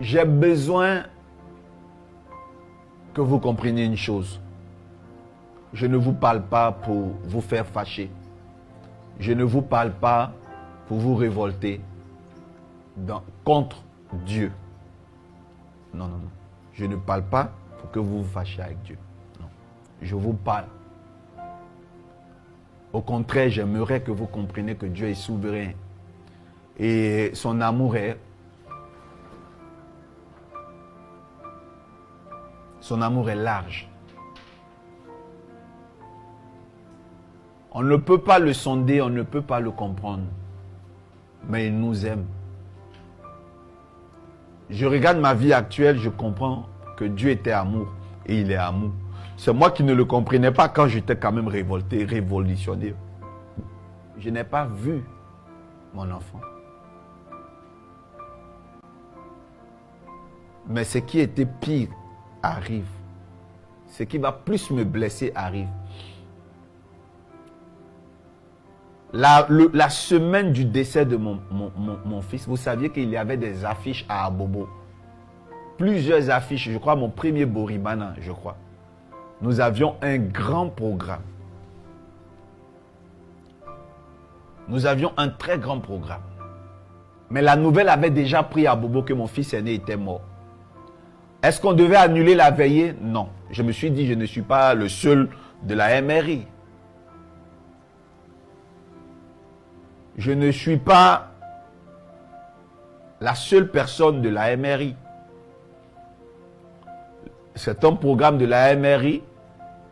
J'ai besoin que vous compreniez une chose. Je ne vous parle pas pour vous faire fâcher. Je ne vous parle pas pour vous révolter contre Dieu. Non, non, non. Je ne parle pas pour que vous vous fâchiez avec Dieu. Non. Je vous parle. Au contraire, j'aimerais que vous compreniez que Dieu est souverain. Et son amour est... Son amour est large. On ne peut pas le sonder, on ne peut pas le comprendre. Mais il nous aime. Je regarde ma vie actuelle, je comprends que Dieu était amour. Et il est amour. C'est moi qui ne le comprenais pas quand j'étais quand même révolté, révolutionnaire. Je n'ai pas vu mon enfant. Mais ce qui était pire arrive. Ce qui va plus me blesser arrive. La semaine du décès de mon fils, vous saviez qu'il y avait des affiches à Abobo. Plusieurs affiches, je crois mon premier Boribana, je crois. Nous avions un grand programme. Nous avions un très grand programme. Mais la nouvelle avait déjà pris à Bobo que mon fils aîné était mort. Est-ce qu'on devait annuler la veillée? Non. Je me suis dit, je ne suis pas le seul de la MRI. Je ne suis pas la seule personne de la MRI. C'est un programme de la MRI.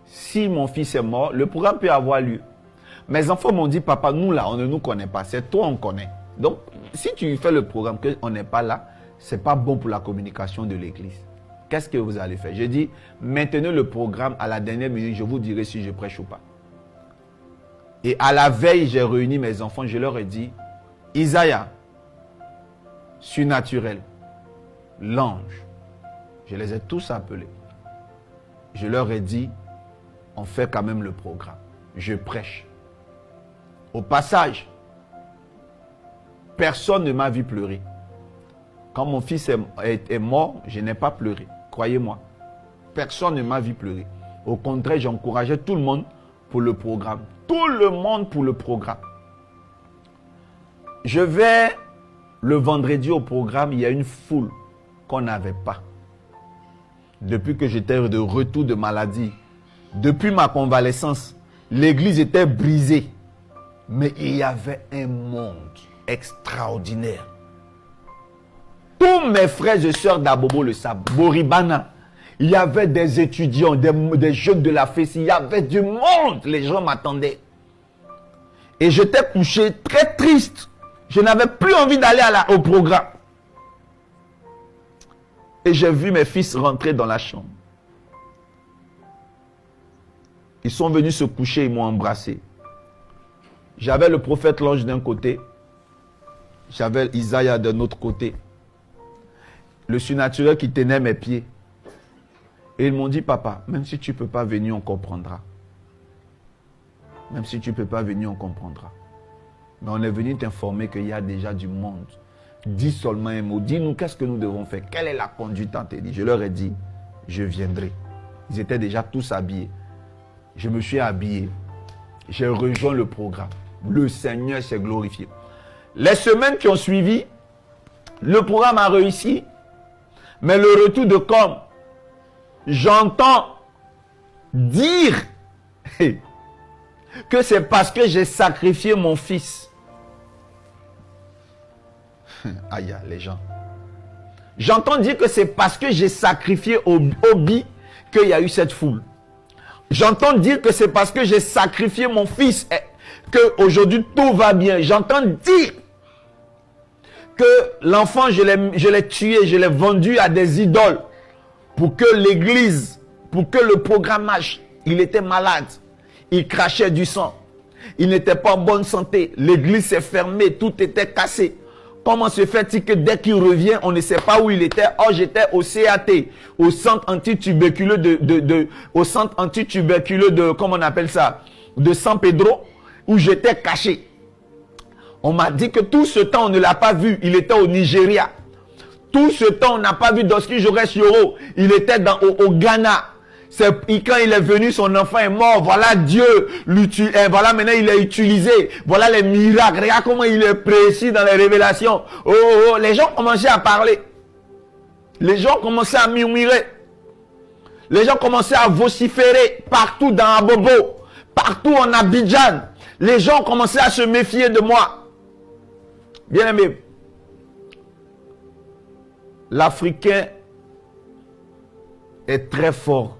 Si mon fils est mort, le programme peut avoir lieu. Mes enfants m'ont dit, papa, nous là, on ne nous connaît pas. C'est toi, on connaît. Donc, si tu fais le programme, qu'on n'est pas là, ce n'est pas bon pour la communication de l'église. Qu'est-ce que vous allez faire? J'ai dit, maintenez le programme à la dernière minute, je vous dirai si je prêche ou pas. Et à la veille, j'ai réuni mes enfants, je leur ai dit, Isaïa, surnaturel, l'ange, je les ai tous appelés. Je leur ai dit, on fait quand même le programme. Je prêche. Au passage, personne ne m'a vu pleurer. Quand mon fils est mort, je n'ai pas pleuré. Croyez-moi. Personne ne m'a vu pleurer. Au contraire, j'encourageais tout le monde pour le programme. Tout le monde pour le programme. Je vais le vendredi au programme, il y a une foule qu'on n'avait pas. Depuis que j'étais de retour de maladie, depuis ma convalescence, l'église était brisée. Mais il y avait un monde extraordinaire. Tous mes frères et sœurs d'Abobo le savent. Boribana, il y avait des étudiants, des jeunes de la FES, il y avait du monde. Les gens m'attendaient. Et j'étais couché très triste. Je n'avais plus envie d'aller au programme. Et j'ai vu mes fils rentrer dans la chambre. Ils sont venus se coucher, ils m'ont embrassé. J'avais le prophète l'ange d'un côté. J'avais Isaïa d'un autre côté. Le surnaturel qui tenait mes pieds. Et ils m'ont dit, papa, même si tu ne peux pas venir, on comprendra. Même si tu ne peux pas venir, on comprendra. Mais on est venu t'informer qu'il y a déjà du monde. Dis seulement un mot. Dis-nous qu'est-ce que nous devons faire. Quelle est la conduite en télé? Je leur ai dit, je viendrai. Ils étaient déjà tous habillés. Je me suis habillé. J'ai rejoint le programme. Le Seigneur s'est glorifié. Les semaines qui ont suivi, le programme a réussi. Mais le retour de com, j'entends dire que c'est parce que j'ai sacrifié mon fils. Aïe, les gens. J'entends dire que c'est parce que j'ai sacrifié Obi qu'il y a eu cette foule. J'entends dire que c'est parce que j'ai sacrifié mon fils qu'aujourd'hui tout va bien. J'entends dire que l'enfant, je l'ai tué, je l'ai vendu à des idoles pour que l'église, pour que le programme marche. Il était malade. Il crachait du sang. Il n'était pas en bonne santé. L'église s'est fermée. Tout était cassé. Comment se fait-il que dès qu'il revient, on ne sait pas où il était? Oh, j'étais au CAT, au centre antituberculeux au centre antituberculeux de, comment on appelle ça, de San Pedro, où j'étais caché. On m'a dit que tout ce temps, on ne l'a pas vu. Il était au Nigeria. Tout ce temps, on n'a pas vu Doski Jores Yoro. Il était au Ghana. Quand il est venu, son enfant est mort. Voilà Dieu. Voilà maintenant il est utilisé. Voilà les miracles. Regarde comment il est précis dans les révélations. Les gens commençaient à parler. Les gens commençaient à murmurer. Les gens commençaient à vociférer partout dans Abobo, partout en Abidjan. Les gens commençaient à se méfier de moi. Bien aimé, l'Africain est très fort